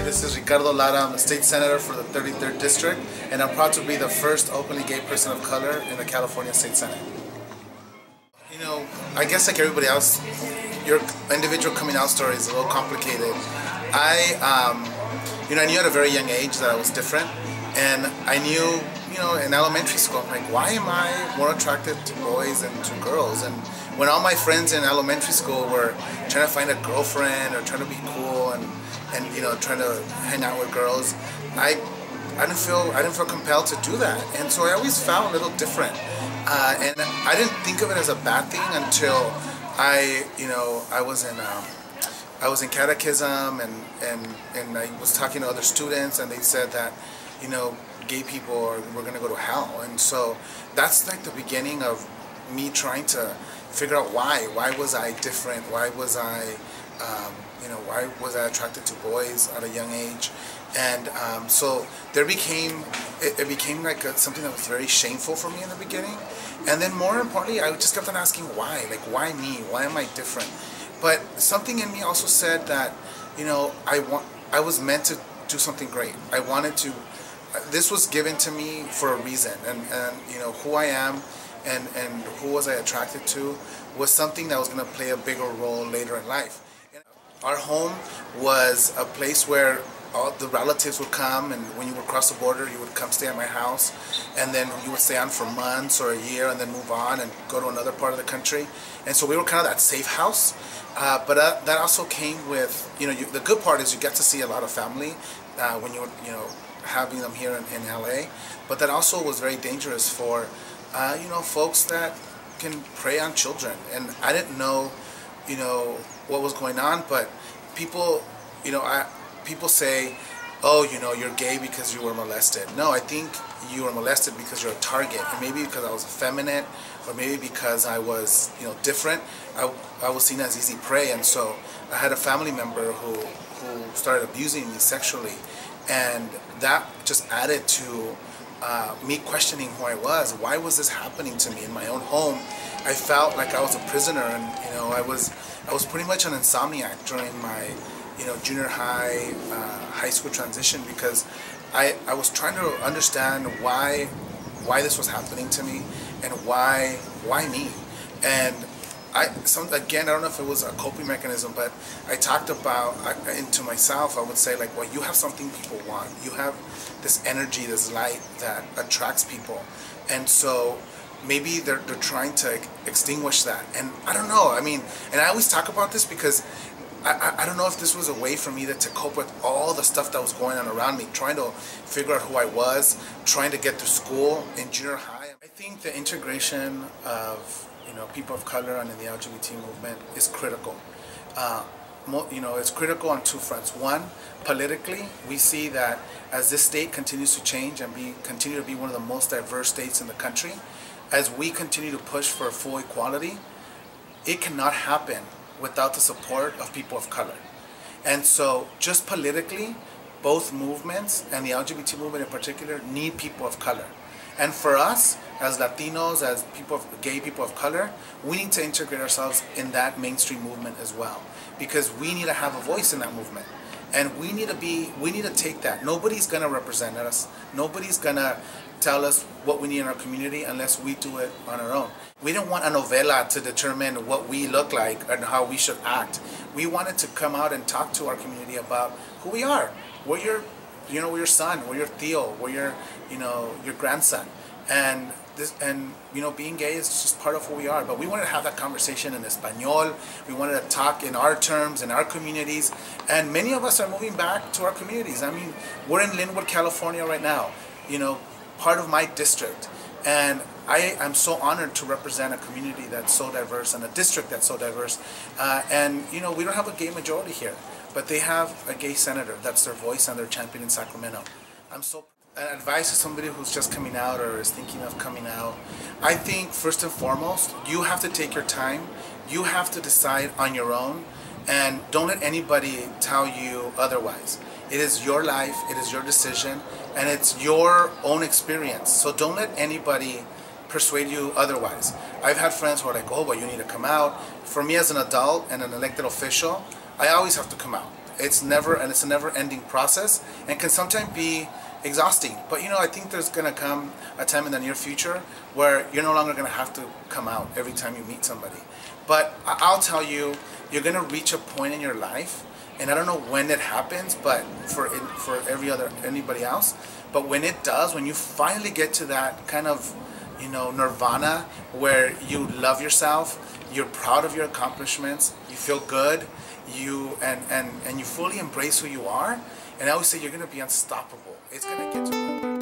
this is Ricardo Lara. I'm a state senator for the 33rd District, and I'm proud to be the first openly gay person of color in the California State Senate. You know, I guess like everybody else, your individual coming out story is a little complicated. I knew at a very young age that I was different, and I knew, in elementary school, I'm like, why am I more attracted to boys than to girls? And when all my friends in elementary school were trying to find a girlfriend or trying to be cool and trying to hang out with girls, I didn't feel compelled to do that, and so I always felt a little different. And I didn't think of it as a bad thing until I was in catechism and I was talking to other students, and they said that gay people were going to go to hell, and so that's like the beginning of me trying to figure out why was I different, why was I attracted to boys at a young age. And so it became like something that was very shameful for me in the beginning, and then more importantly, I just kept on asking why, like why me, why am I different? But something in me also said that I was meant to do something great. I wanted to. This was given to me for a reason, and who I am and who was I attracted to was something that was going to play a bigger role later in life. Our home was a place where all the relatives would come, and when you would cross the border, you would come stay at my house, and then you would stay on for months or a year and then move on and go to another part of the country. And so we were kind of that safe house, but that also came with, the good part is you get to see a lot of family when you're, having them here in LA, but that also was very dangerous for, folks that can prey on children. And I didn't know, what was going on, but people, people say, oh, you're gay because you were molested. No, I think you were molested because you're a target, and maybe because I was effeminate, or maybe because I was, different. I was seen as easy prey, and so I had a family member who started abusing me sexually, and that just added to me questioning who I was. Why was this happening to me in my own home? I felt like I was a prisoner, and I was pretty much an insomniac during my junior high, high school transition, because I was trying to understand why this was happening to me, and why me. And I don't know if it was a coping mechanism, but I talked about into myself. I would say, like, well, you have something people want. You have this energy, this light that attracts people, and so maybe they're trying to extinguish that. And I don't know. I mean, and I always talk about this because I don't know if this was a way for me to cope with all the stuff that was going on around me, trying to figure out who I was, trying to get through school in junior high. I think the integration of people of color and in the LGBT movement is critical. It's critical on two fronts. One, politically, we see that as this state continues to change and continue to be one of the most diverse states in the country, as we continue to push for full equality, it cannot happen without the support of people of color. And so just politically, both movements, and the LGBT movement in particular, need people of color. And for us, as Latinos, as gay people of color, we need to integrate ourselves in that mainstream movement as well, because we need to have a voice in that movement. And we need to take that. Nobody's gonna represent us. Nobody's gonna tell us what we need in our community unless we do it on our own. We didn't want a novela to determine what we look like and how we should act. We wanted to come out and talk to our community about who we are. We're your son, we're your tío, we're your grandson. And being gay is just part of who we are. But we wanted to have that conversation in Espanol. We wanted to talk in our terms, in our communities. And many of us are moving back to our communities. I mean, we're in Linwood, California right now, part of my district. And I'm so honored to represent a community that's so diverse and a district that's so diverse. We don't have a gay majority here, but they have a gay senator. That's their voice and their champion in Sacramento. Advice to somebody who's just coming out or is thinking of coming out, I think first and foremost, you have to take your time. You have to decide on your own, and don't let anybody tell you otherwise. It is your life, it is your decision, and it's your own experience. So don't let anybody persuade you otherwise. I've had friends who are like, oh, but you need to come out. For me as an adult and an elected official, I always have to come out. it's a never-ending process, and can sometimes be exhausting. But I think there's gonna come a time in the near future where you're no longer gonna have to come out every time you meet somebody. But I'll tell you, you're gonna reach a point in your life, and I don't know when it happens, but for anybody else, but when it does, when you finally get to that kind of nirvana where you love yourself, you're proud of your accomplishments, you feel good, and you fully embrace who you are, and I always say you're gonna be unstoppable. It's gonna get to